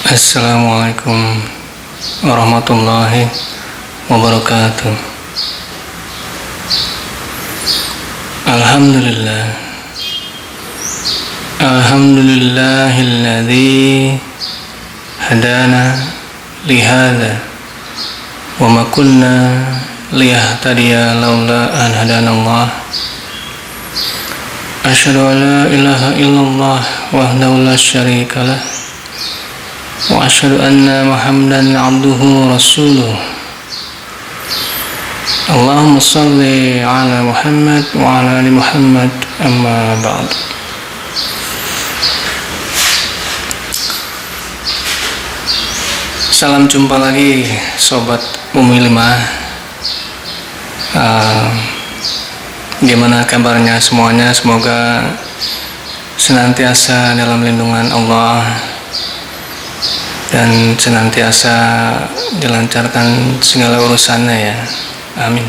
Assalamualaikum warahmatullahi wabarakatuh. Alhamdulillah. Alhamdulillahilladzi hadana lihada wa ma kunna liyahtadiya laula an hadanallah. Asyhadu an la ilaha illallah wahdahu la syarikalah wa asyhadu anna Muhammadan abduhu rasuluh. Allahumma salli ala Muhammad wa ala ali Muhammad, amma ba'd. Salam jumpa lagi sobat Bumi 5. Gimana kabarnya semuanya? Semoga senantiasa dalam lindungan Allah dan senantiasa dilancarkan segala urusannya ya. Amin.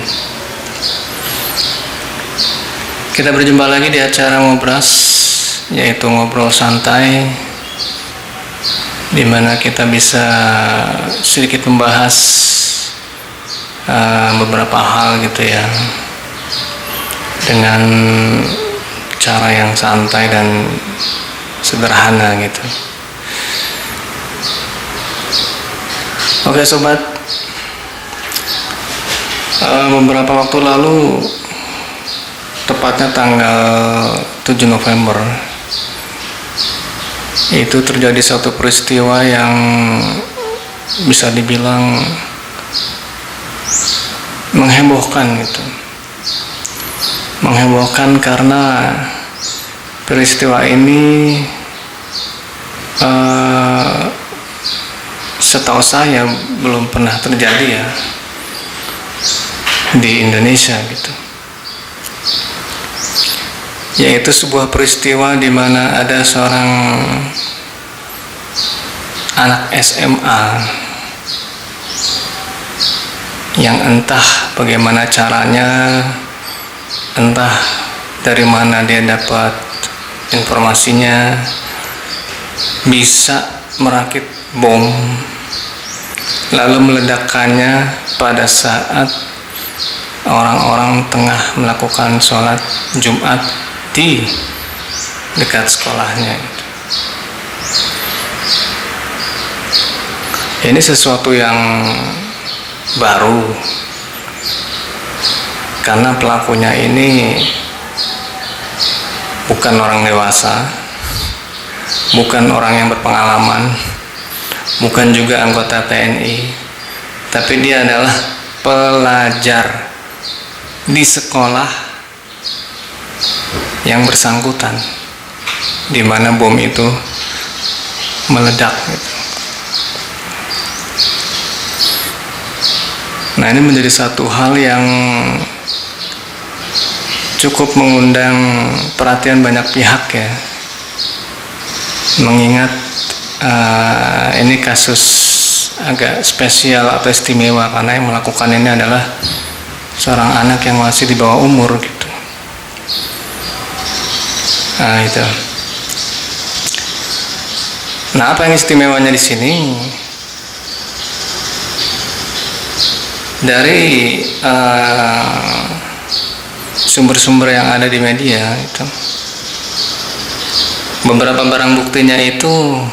Kita berjumpa lagi di acara Ngobras, yaitu ngobrol santai, di mana kita bisa sedikit membahas beberapa hal gitu ya, dengan cara yang santai dan sederhana gitu. Oke sobat, beberapa waktu lalu, tepatnya tanggal 7 November, itu terjadi satu peristiwa yang bisa dibilang menghebohkan gitu. Menghebohkan karena peristiwa ini setahu saya belum pernah terjadi ya di Indonesia gitu. Yaitu sebuah peristiwa di mana ada seorang anak SMA yang entah bagaimana caranya, entah dari mana dia dapat informasinya, bisa merakit bom lalu meledakkannya pada saat orang-orang tengah melakukan sholat Jumat di dekat sekolahnya. Ini sesuatu yang baru karena pelakunya ini bukan orang dewasa, bukan orang yang berpengalaman, bukan juga anggota TNI, tapi dia adalah pelajar di sekolah yang bersangkutan, di mana bom itu meledak gitu. Nah, ini menjadi satu hal yang cukup mengundang perhatian banyak pihak ya, mengingat ini kasus agak spesial atau istimewa karena yang melakukan ini adalah seorang anak yang masih di bawah umur gitu. Nah itu. Nah, apa yang istimewanya di sini? Dari sumber-sumber yang ada di media itu, beberapa barang buktinya itu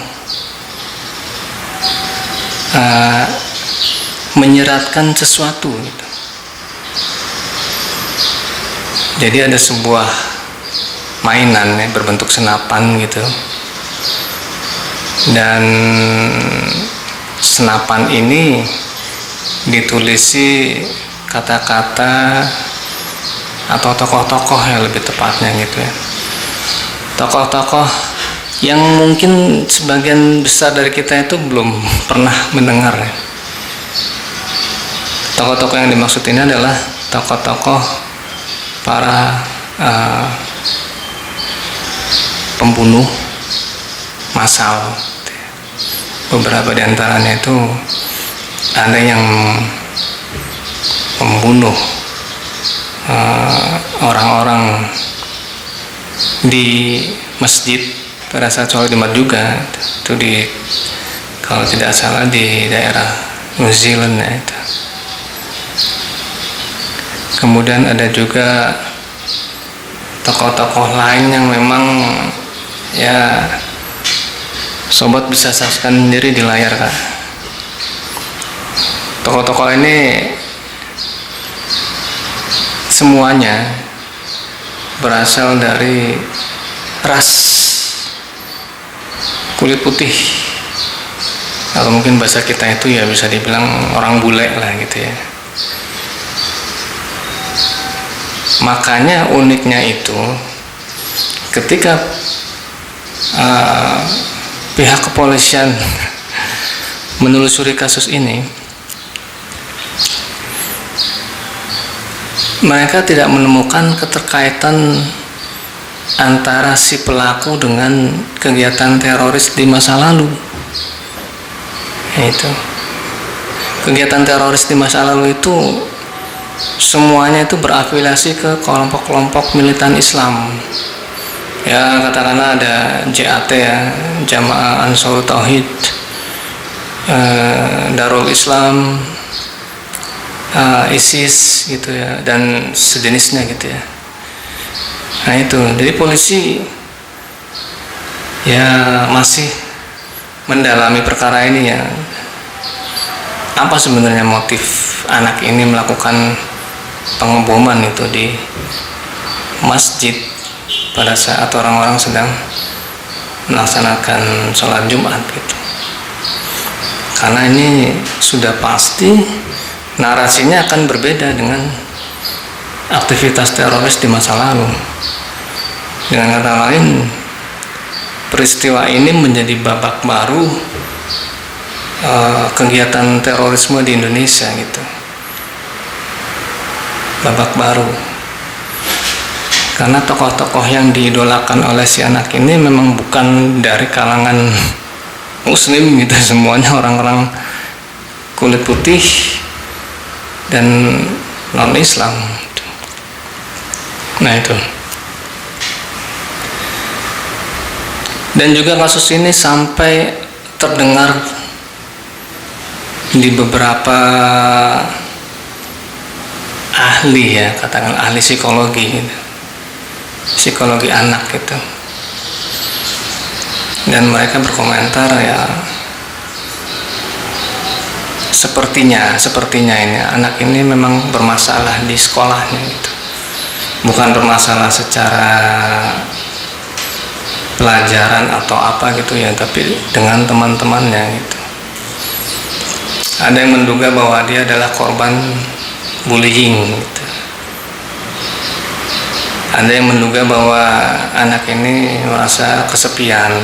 menyeratkan sesuatu gitu. Jadi ada sebuah mainan ya, berbentuk senapan gitu, dan senapan ini ditulisi kata-kata atau tokoh-tokoh ya, lebih tepatnya gitu ya, tokoh-tokoh yang mungkin sebagian besar dari kita itu belum pernah mendengar ya. Tokoh-tokoh yang dimaksud ini adalah tokoh-tokoh para pembunuh massal. Beberapa di antaranya itu ada yang membunuh orang-orang di masjid pada saat sholat Jumat juga, itu kalau tidak salah di daerah New Zealand ya itu. Kemudian ada juga tokoh-tokoh lain yang memang ya sobat bisa saksikan sendiri di layar Kak. Tokoh-tokoh ini semuanya berasal dari ras kulit putih, atau mungkin bahasa kita itu ya bisa dibilang orang bule lah gitu ya. Makanya uniknya itu ketika pihak kepolisian menelusuri kasus ini, mereka tidak menemukan keterkaitan antara si pelaku dengan kegiatan teroris di masa lalu. Itu kegiatan teroris di masa lalu itu semuanya itu berafiliasi ke kelompok-kelompok militan Islam. Ya katakanlah ada JAT ya, Jamaah Ansarut Tauhid, Darul Islam, ISIS gitu ya, dan sejenisnya gitu ya. Nah itu, jadi polisi ya masih mendalami perkara ini ya. Apa sebenarnya motif anak ini melakukan pengeboman itu di masjid pada saat orang-orang sedang melaksanakan sholat Jumat gitu. Karena ini sudah pasti narasinya akan berbeda dengan aktivitas teroris di masa lalu. Dengan kata lain, peristiwa ini menjadi babak baru kegiatan terorisme di Indonesia gitu. Babak baru. Karena tokoh-tokoh yang diidolakan oleh si anak ini memang bukan dari kalangan muslim gitu, semuanya orang-orang kulit putih dan non-Islam. Nah itu. Dan juga kasus ini sampai terdengar di beberapa ahli ya, katakan ahli psikologi gitu. Psikologi anak gitu. Dan mereka berkomentar ya sepertinya ini anak ini memang bermasalah di sekolahnya gitu. Bukan bermasalah secara pelajaran atau apa gitu ya, tapi dengan teman-temannya gitu. Ada yang menduga bahwa dia adalah korban bullying gitu. Ada yang menduga bahwa anak ini merasa kesepian,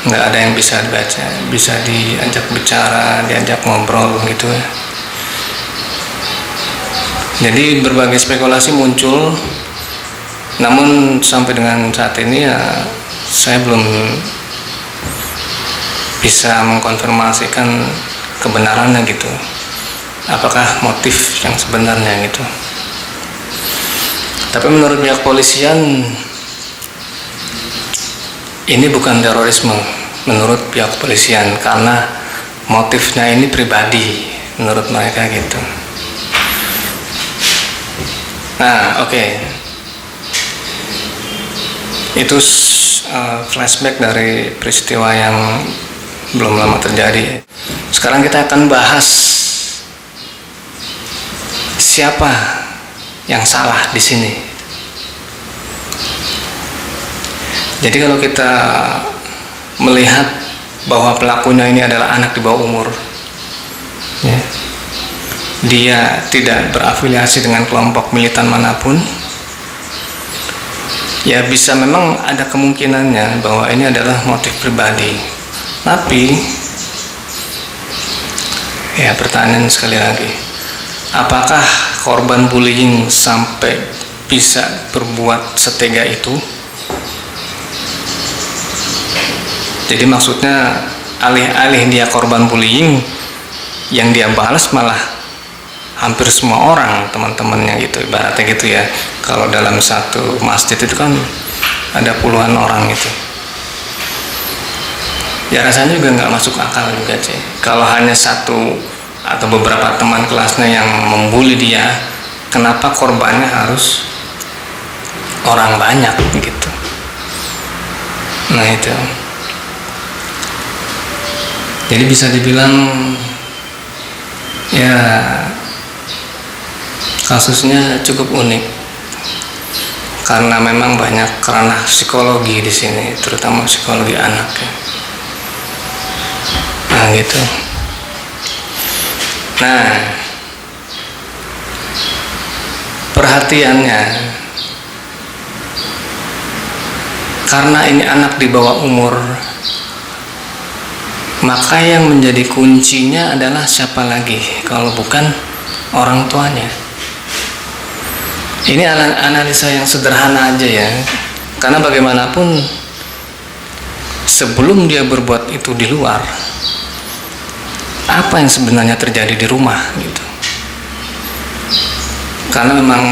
nggak ada yang bisa dibaca, bisa diajak bicara, diajak ngobrol gitu ya. Jadi berbagai spekulasi muncul, namun sampai dengan saat ini ya saya belum bisa mengkonfirmasikan kebenarannya gitu. Apakah motif yang sebenarnya gitu. Tapi menurut pihak polisian ini bukan terorisme menurut pihak polisian, karena motifnya ini pribadi menurut mereka gitu. Nah, oke. Itu flashback dari peristiwa yang belum lama terjadi. Sekarang kita akan bahas siapa yang salah di sini. Jadi kalau kita melihat bahwa pelakunya ini adalah anak di bawah umur, ya, dia tidak berafiliasi dengan kelompok militan manapun, ya bisa memang ada kemungkinannya bahwa ini adalah motif pribadi. Tapi ya pertanyaan sekali lagi, apakah korban bullying sampai bisa berbuat setega itu? Jadi maksudnya alih-alih dia korban bullying, yang dia balas malah hampir semua orang, teman-temannya gitu, ibaratnya gitu ya. Kalau dalam satu masjid itu kan ada puluhan orang gitu. Ya rasanya juga nggak masuk akal juga sih. Kalau hanya satu atau beberapa teman kelasnya yang membuli dia, kenapa korbannya harus orang banyak gitu? Nah itu. Jadi bisa dibilang ya kasusnya cukup unik karena memang banyak ranah psikologi di sini, terutama psikologi anak ya. Nah gitu. Nah, perhatiannya karena ini anak di bawah umur, maka yang menjadi kuncinya adalah siapa lagi kalau bukan orang tuanya. Ini analisa yang sederhana aja ya, karena bagaimanapun sebelum dia berbuat itu di luar, apa yang sebenarnya terjadi di rumah gitu. Karena memang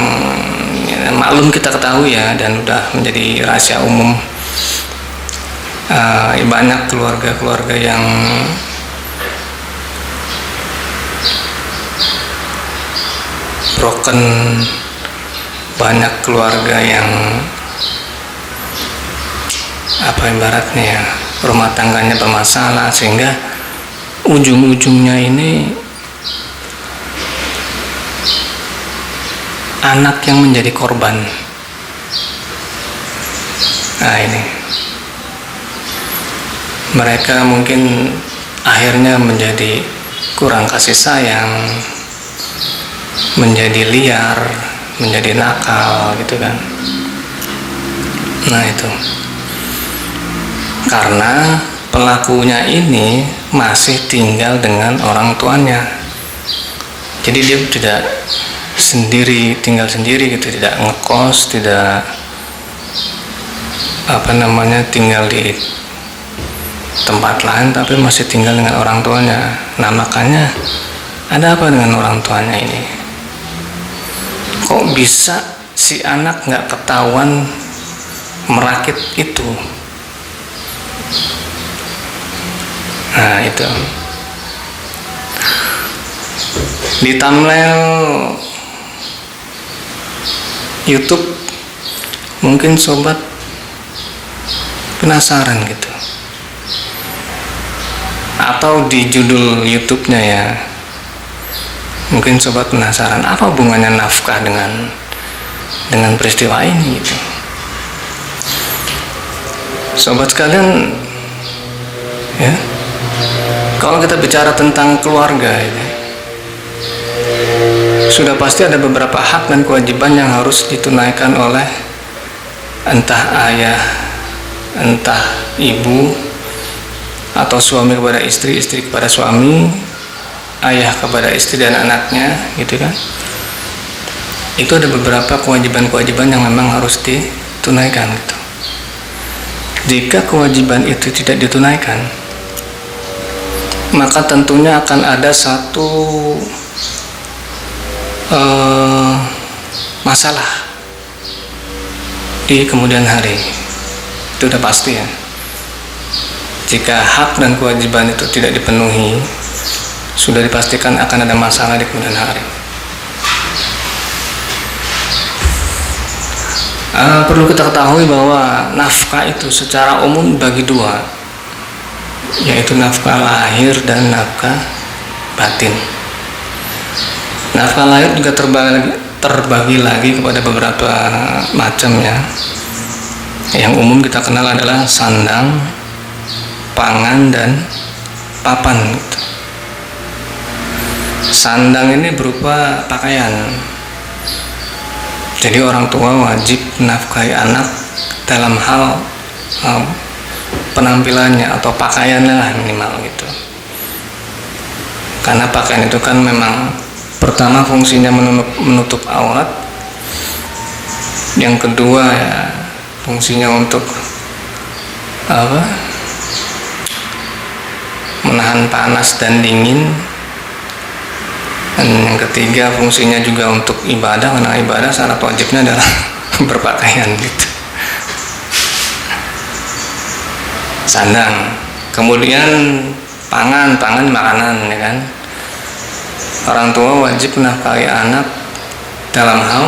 ya, maklum kita ketahui ya, dan udah menjadi rahasia umum, banyak keluarga-keluarga yang broken, banyak keluarga yang ibaratnya ya, rumah tangganya bermasalah, sehingga ujung-ujungnya ini anak yang menjadi korban. Nah ini, mereka mungkin akhirnya menjadi kurang kasih sayang, menjadi liar, menjadi nakal gitu kan. Nah itu karena pelakunya ini masih tinggal dengan orang tuanya, jadi dia tidak tinggal sendiri gitu, tidak ngekos, tidak tinggal di tempat lain, tapi masih tinggal dengan orang tuanya. Nah makanya ada apa dengan orang tuanya ini? Kok bisa si anak nggak ketahuan merakit itu? Nah itu di thumbnail YouTube mungkin sobat penasaran gitu, atau di judul YouTube-nya ya, mungkin sobat penasaran apa hubungannya nafkah dengan peristiwa ini gitu. Sobat sekalian ya, kalau kita bicara tentang keluarga ini, sudah pasti ada beberapa hak dan kewajiban yang harus ditunaikan oleh entah ayah, entah ibu, atau suami kepada istri, istri kepada suami, ayah kepada istri dan anaknya gitu kan. Itu ada beberapa kewajiban-kewajiban yang memang harus ditunaikan gitu. Jika kewajiban itu tidak ditunaikan, maka tentunya akan ada satu masalah di kemudian hari. Itu udah pasti ya. Jika hak dan kewajiban itu tidak dipenuhi, sudah dipastikan akan ada masalah di kemudian hari. Perlu kita ketahui bahwa nafkah itu secara umum bagi dua, yaitu nafkah lahir dan nafkah batin. Nafkah lahir juga terbagi lagi kepada beberapa macam ya. Yang umum kita kenal adalah sandang, pangan, dan papan gitu. Sandang ini berupa pakaian. Jadi orang tua wajib menafkahi anak dalam hal penampilannya atau pakaiannya lah minimal gitu. Karena pakaian itu kan memang pertama fungsinya menutup aurat, yang kedua ya fungsinya untuk menahan panas dan dingin, dan yang ketiga fungsinya juga untuk ibadah, karena ibadah syarat wajibnya adalah berpakaian gitu. Sandang, Kemudian pangan makanan, ya kan. Orang tua wajib menafkahi anak dalam hal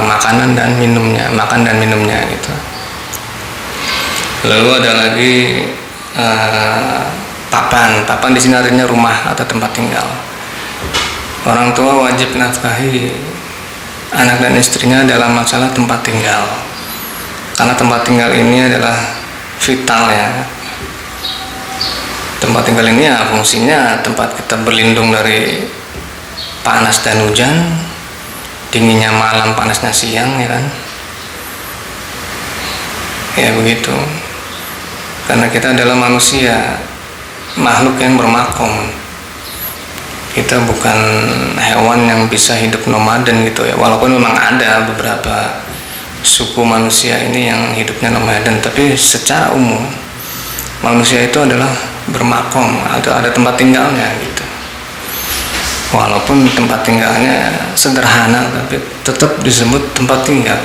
makan dan minumnya gitu. Lalu ada lagi papan di sini artinya rumah atau tempat tinggal. Orang tua wajib menafkahi anak dan istrinya dalam masalah tempat tinggal, karena tempat tinggal ini adalah vital ya. Tempat tinggal ini ya fungsinya tempat kita berlindung dari panas dan hujan, dinginnya malam, panasnya siang, ya kan. Ya begitu. Karena kita adalah manusia, makhluk yang bermakom. Kita bukan hewan yang bisa hidup nomaden gitu ya. Walaupun memang ada beberapa suku manusia ini yang hidupnya nomaden, tapi secara umum manusia itu adalah bermakom atau ada tempat tinggalnya gitu. Walaupun tempat tinggalnya sederhana, tapi tetap disebut tempat tinggal.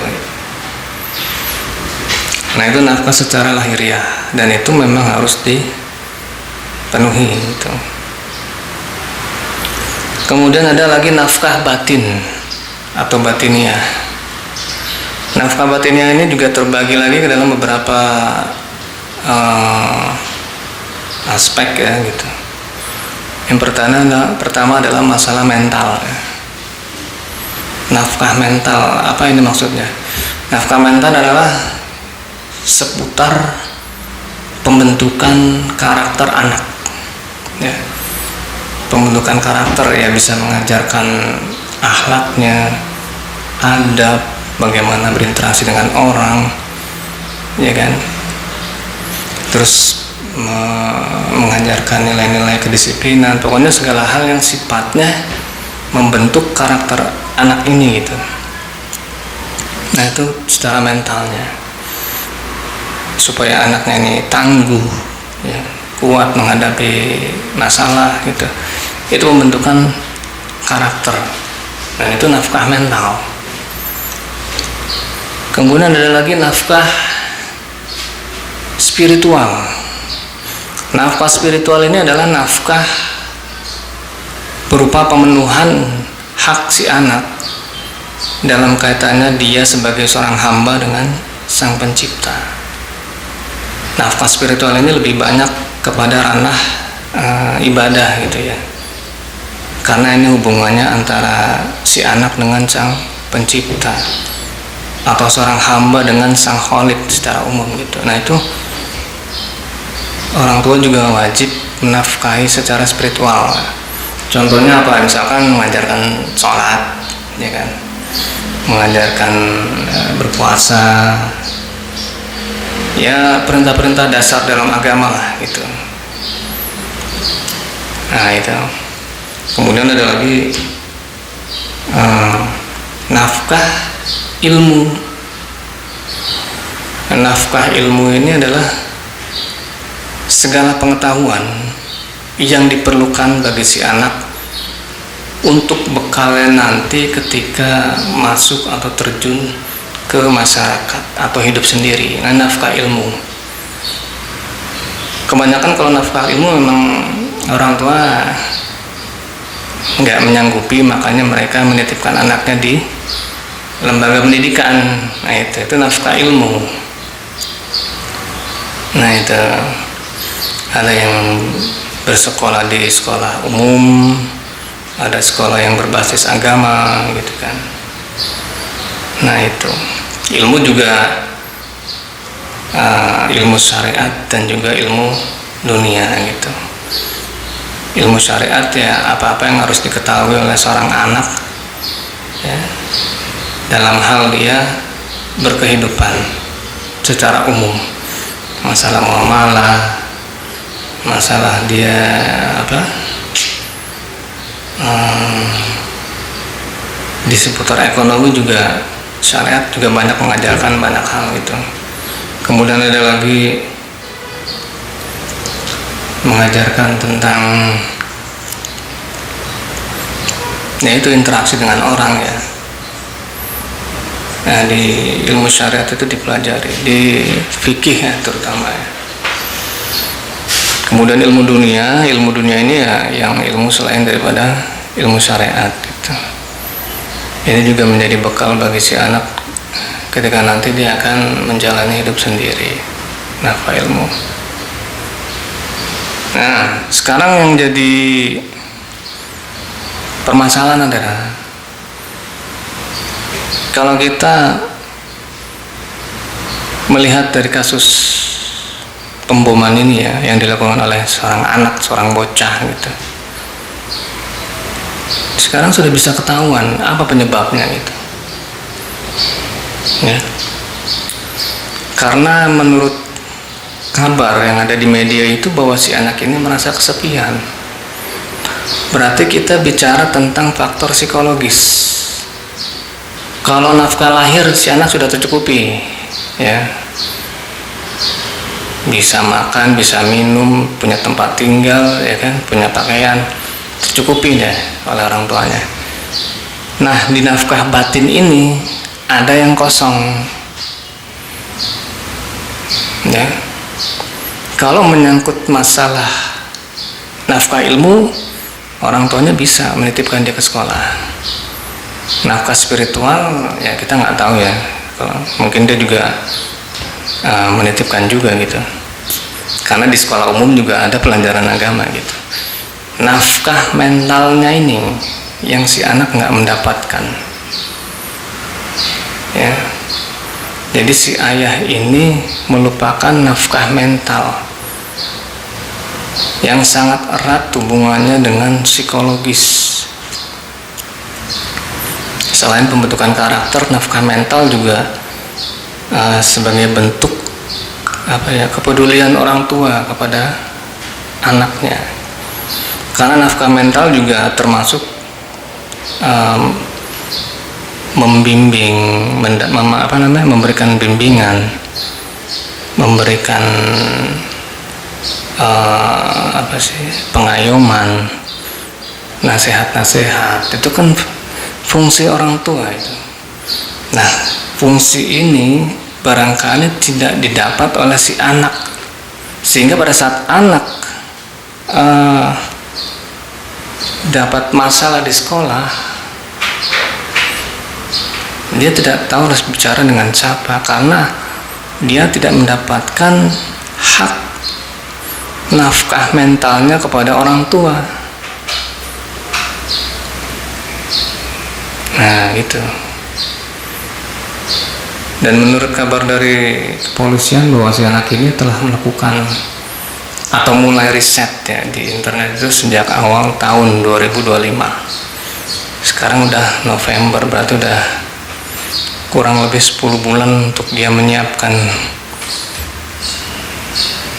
Nah itu nafkah secara lahiriah, dan itu memang harus dipenuhi gitu. Kemudian ada lagi nafkah batin atau batiniah. Nafkah batiniah ini juga terbagi lagi ke dalam beberapa aspek ya gitu. Yang pertama adalah masalah mental. Nafkah mental, apa ini maksudnya? Nafkah mental adalah seputar pembentukan karakter anak ya. Pembentukan karakter ya, bisa mengajarkan akhlaknya, adab, bagaimana berinteraksi dengan orang, ya kan. Terus mengajarkan nilai-nilai kedisiplinan, pokoknya segala hal yang sifatnya membentuk karakter anak ini gitu. Nah itu secara mentalnya, supaya anaknya ini tangguh ya, kuat menghadapi masalah gitu. Itu pembentukan karakter, dan itu nafkah mental. Kemudian ada lagi nafkah spiritual. Nafkah spiritual ini adalah nafkah berupa pemenuhan hak si anak dalam kaitannya dia sebagai seorang hamba dengan Sang Pencipta. Nafkah spiritual ini lebih banyak kepada ranah ibadah gitu ya, karena ini hubungannya antara si anak dengan Sang Pencipta, atau seorang hamba dengan Sang Khalik secara umum gitu. Nah itu orang tua juga wajib menafkahi secara spiritual. Contohnya apa? Misalkan mengajarkan sholat, ya kan, mengajarkan berpuasa, ya perintah-perintah dasar dalam agama lah gitu. Nah itu. Kemudian ada lagi nafkah ilmu. Nafkah ilmu ini adalah segala pengetahuan yang diperlukan bagi si anak untuk bekalnya nanti ketika masuk atau terjun ke masyarakat atau hidup sendiri. Nah, nafkah ilmu. Kebanyakan kalau nafkah ilmu memang orang tua nggak menyanggupi, makanya mereka menitipkan anaknya di lembaga pendidikan. Nah itu nafkah ilmu. Nah itu ada yang bersekolah di sekolah umum, ada sekolah yang berbasis agama gitu kan. Nah itu ilmu juga ilmu syariat dan juga ilmu dunia gitu. Ilmu syariat ya apa-apa yang harus diketahui oleh seorang anak ya, dalam hal dia berkehidupan secara umum, masalah muamalah, masalah dia di seputar ekonomi juga syariat juga banyak mengajarkan banyak hal gitu. Kemudian ada lagi mengajarkan tentang yaitu interaksi dengan orang ya. Nah di ilmu syariat itu dipelajari, di fikih ya terutama ya. Kemudian ilmu dunia ini ya yang ilmu selain daripada ilmu syariat gitu. Ini juga menjadi bekal bagi si anak ketika nanti dia akan menjalani hidup sendiri, nafkah ilmu. Nah, sekarang yang jadi permasalahan adalah kalau kita melihat dari kasus pemboman ini ya, yang dilakukan oleh seorang anak, seorang bocah gitu. Sekarang sudah bisa ketahuan apa penyebabnya gitu. Ya. Karena menurut kabar yang ada di media itu bahwa si anak ini merasa kesepian. Berarti kita bicara tentang faktor psikologis. Kalau nafkah lahir si anak sudah tercukupi, ya. Bisa makan, bisa minum, punya tempat tinggal, ya kan, punya pakaian, tercukupi deh oleh orang tuanya. Nah, di nafkah batin ini ada yang kosong, ya. Kalau menyangkut masalah nafkah ilmu, orang tuanya bisa menitipkan dia ke sekolah. Nafkah spiritual, ya kita nggak tahu ya. Mungkin dia juga menitipkan juga gitu. Karena di sekolah umum juga ada pelajaran agama gitu. Nafkah mentalnya ini yang si anak nggak mendapatkan. Ya. Jadi si ayah ini melupakan nafkah mental yang sangat erat hubungannya dengan psikologis. Selain pembentukan karakter, nafkah mental juga sebagai bentuk kepedulian orang tua kepada anaknya. Karena nafkah mental juga termasuk membimbing, memberikan bimbingan, memberikan pengayoman, nasihat-nasihat. Itu kan fungsi orang tua itu. Nah, fungsi ini barangkali tidak didapat oleh si anak, sehingga pada saat anak dapat masalah di sekolah, dia tidak tahu harus bicara dengan siapa karena dia tidak mendapatkan hak nafkah mentalnya kepada orang tua. Nah, gitu. Dan menurut kabar dari kepolisian bahwa si anak ini telah melakukan atau mulai riset ya di internet itu sejak awal tahun 2025. Sekarang udah November, berarti udah kurang lebih 10 bulan untuk dia menyiapkan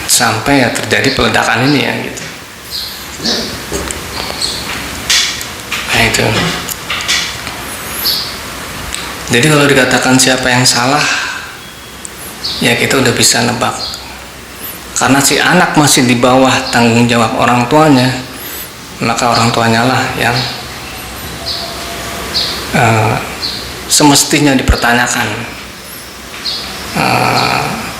sampai ya terjadi peledakan ini ya gitu. Nah itu. Jadi kalau dikatakan siapa yang salah, ya kita udah bisa nebak. Karena si anak masih di bawah tanggung jawab orang tuanya, maka orang tuanya lah yang semestinya dipertanyakan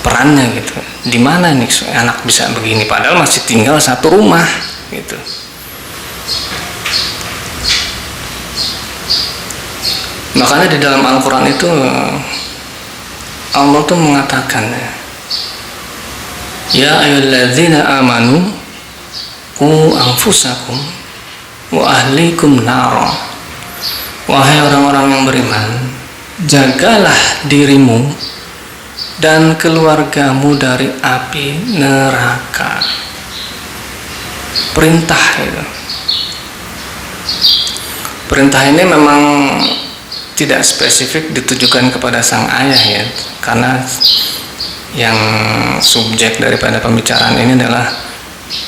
perannya gitu. Di mana nih anak bisa begini? Padahal masih tinggal satu rumah gitu. Makanya di dalam Al-Quran itu Allah tuh mengatakan, ya ayyuhalladzina amanu qu anfusakum wa ahlikum nara. Wahai orang-orang yang beriman, jagalah dirimu dan keluargamu dari api neraka. Perintah itu. Perintah ini memang tidak spesifik ditujukan kepada sang ayah ya, karena yang subjek daripada pembicaraan ini adalah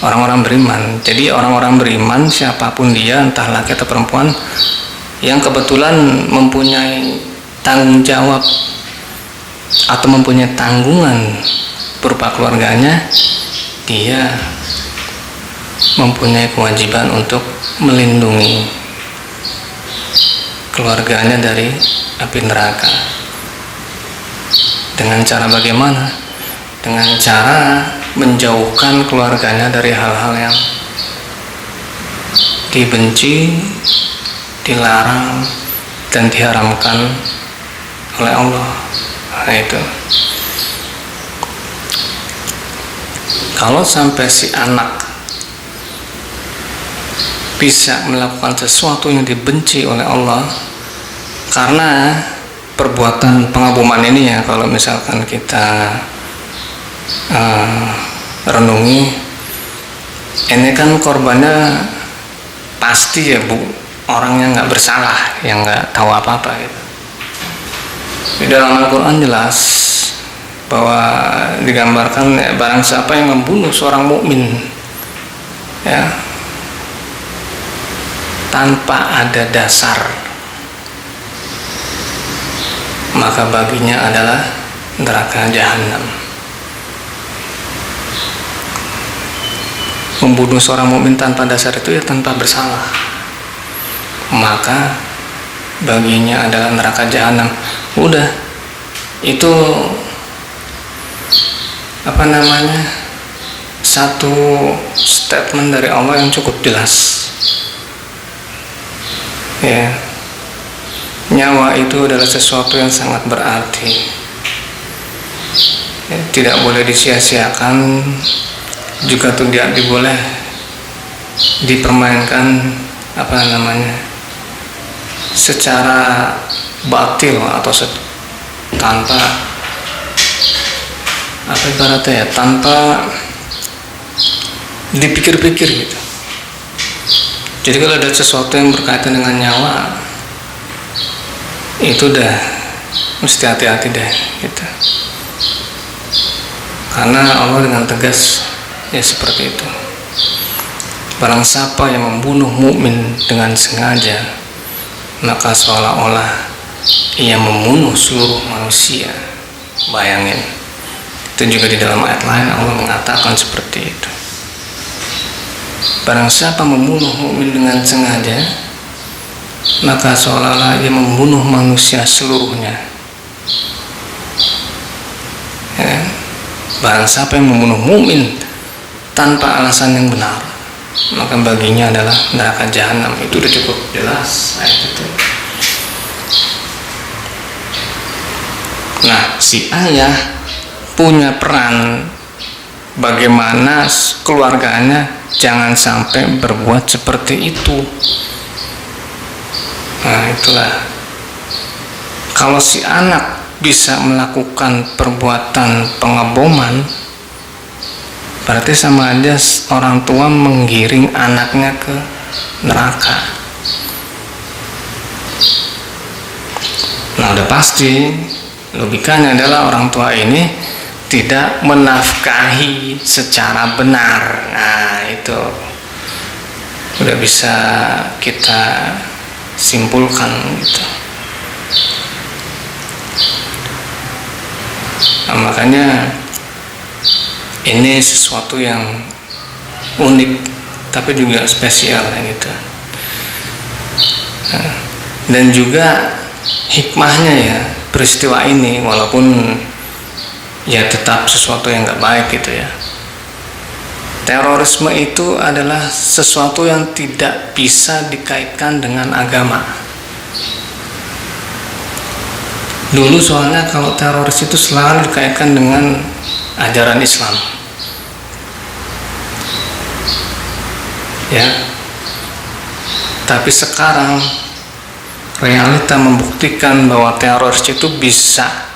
orang-orang beriman. Jadi orang-orang beriman siapapun dia, entah laki atau perempuan, yang kebetulan mempunyai tanggung jawab atau mempunyai tanggungan berupa keluarganya, dia mempunyai kewajiban untuk melindungi keluarganya dari api neraka. Dengan cara bagaimana? Dengan cara menjauhkan keluarganya dari hal-hal yang dibenci, dilarang, dan diharamkan oleh Allah. Nah itu. Kalau sampai si anak bisa melakukan sesuatu yang dibenci oleh Allah karena perbuatan pengaboman ini, ya, kalau misalkan kita renungi, ini kan korbannya pasti ya bu, orang yang nggak bersalah, yang nggak tahu apa-apa gitu. Di dalam Al-Quran jelas bahwa digambarkan, ya, barang siapa yang membunuh seorang mukmin, ya, tanpa ada dasar, maka baginya adalah neraka jahanam. Membunuh seorang mukmin tanpa dasar itu ya tanpa bersalah, maka baginya adalah neraka jahanam. Udah, itu apa namanya, satu statement dari Allah yang cukup jelas. Ya, nyawa itu adalah sesuatu yang sangat berarti, ya, tidak boleh disia-siakan, juga tidak boleh dipermainkan apa namanya secara batil atau tanpa apa ibaratnya ya, tanpa dipikir-pikir gitu. Jadi kalau ada sesuatu yang berkaitan dengan nyawa, itu udah mesti hati-hati deh gitu. Karena Allah dengan tegas ya seperti itu. Barang siapa yang membunuh mukmin dengan sengaja, maka seolah-olah ia membunuh seluruh manusia. Bayangin. Itu juga di dalam ayat lain Allah mengatakan seperti itu. Barang siapa membunuh mukmin dengan sengaja, maka seolah-olah ia membunuh manusia seluruhnya. Ya. Barang siapa yang membunuh mukmin tanpa alasan yang benar, maka baginya adalah neraka jahanam. Itu udah cukup jelas ayat itu. Nah, si ayah punya peran bagaimana keluarganya jangan sampai berbuat seperti itu. Nah, itulah. Kalau si anak bisa melakukan perbuatan pengeboman, berarti sama aja orang tua menggiring anaknya ke neraka. Nah, udah pasti logikanya adalah orang tua ini tidak menafkahi secara benar. Nah, itu udah bisa kita simpulkan gitu. Nah, makanya ini sesuatu yang unik tapi juga spesial gitu. Nah, dan juga hikmahnya ya, peristiwa ini walaupun ya tetap sesuatu yang nggak baik gitu ya. Terorisme itu adalah sesuatu yang tidak bisa dikaitkan dengan agama. Dulu soalnya kalau teroris itu selalu dikaitkan dengan ajaran Islam. Ya. Tapi sekarang realita membuktikan bahwa teroris itu bisa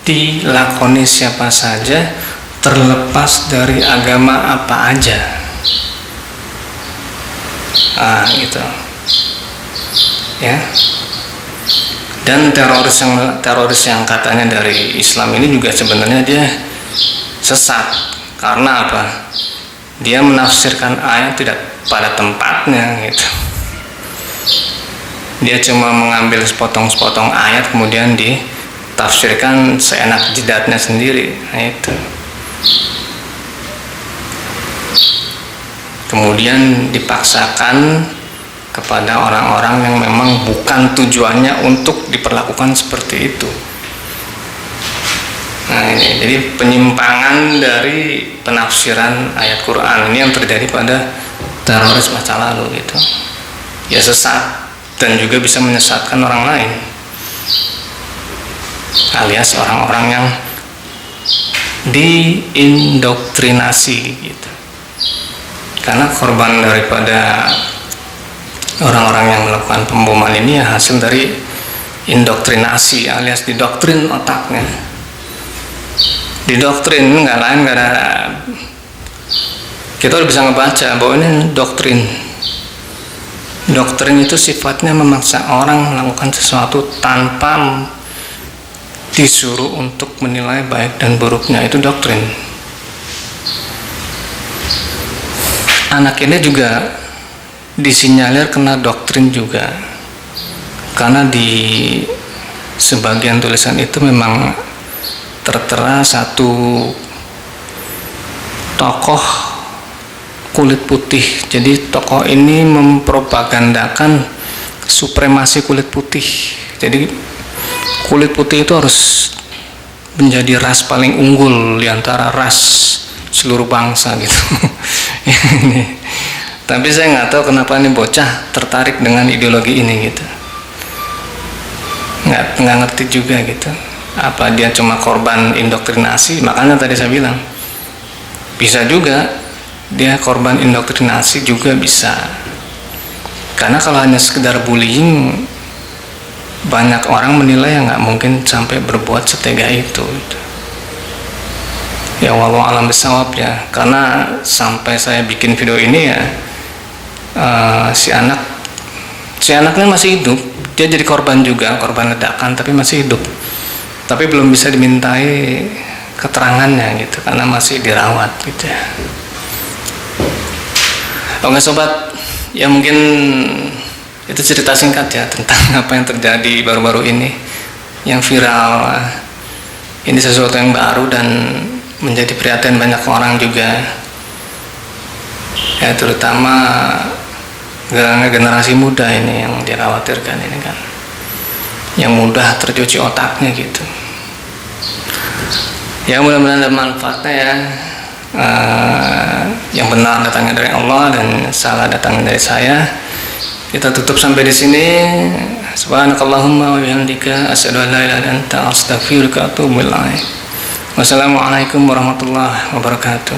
dilakoni siapa saja, terlepas dari agama apa aja. Gitu. Ya. Dan teroris yang katanya dari Islam ini juga sebenarnya dia sesat. Karena apa? Dia menafsirkan ayat tidak pada tempatnya gitu. Dia cuma mengambil sepotong-sepotong ayat kemudian ditafsirkan seenak jidatnya sendiri. Nah, itu. Kemudian dipaksakan kepada orang-orang yang memang bukan tujuannya untuk diperlakukan seperti itu. Nah ini, jadi penyimpangan dari penafsiran ayat Quran ini yang terjadi pada teroris masa lalu gitu. Ya sesat dan juga bisa menyesatkan orang lain, alias orang-orang yang diindoktrinasi gitu. Karena korban daripada orang-orang yang melakukan pemboman ini ya hasil dari indoktrinasi, alias didoktrin otaknya. Didoktrin nggak lain, nggak ada, kita udah bisa ngebaca bahwa ini doktrin. Doktrin itu sifatnya memaksa orang melakukan sesuatu tanpa disuruh untuk menilai baik dan buruknya. Itu doktrin. Anak ini juga disinyalir kena doktrin juga, karena di sebagian tulisan itu memang tertera satu tokoh kulit putih. Jadi tokoh ini mempropagandakan supremasi kulit putih. Jadi kulit putih itu harus menjadi ras paling unggul di antara ras seluruh bangsa gitu. Tapi saya nggak tahu kenapa ini bocah tertarik dengan ideologi ini gitu. Nggak ngerti juga gitu. Apa dia cuma korban indoktrinasi? Makanya tadi saya bilang bisa juga dia korban indoktrinasi juga bisa. Karena kalau hanya sekedar bullying, banyak orang menilai yang nggak mungkin sampai berbuat setega itu. Ya wallahu alam bisawab ya. Karena sampai saya bikin video ini ya, si anaknya masih hidup. Dia jadi korban juga, korban ledakan, tapi masih hidup. Tapi belum bisa dimintai keterangannya gitu, karena masih dirawat gitu ya. Oke sobat, ya mungkin itu cerita singkat ya tentang apa yang terjadi baru-baru ini, yang viral. Ini sesuatu yang baru dan menjadi perhatian banyak orang juga ya, terutama generasi muda ini yang dikhawatirkan ini kan, yang mudah tercuci otaknya gitu. Ya mudah-mudahan ada manfaatnya ya. Yang benar datangnya dari Allah dan salah datangnya dari saya. Kita tutup sampai di sini. Subhanakallahumma wa bihamdika asyhadu an la ilaha illa anta astaghfiruka wa atubu ilaik. Wassalamualaikum warahmatullahi wabarakatuh.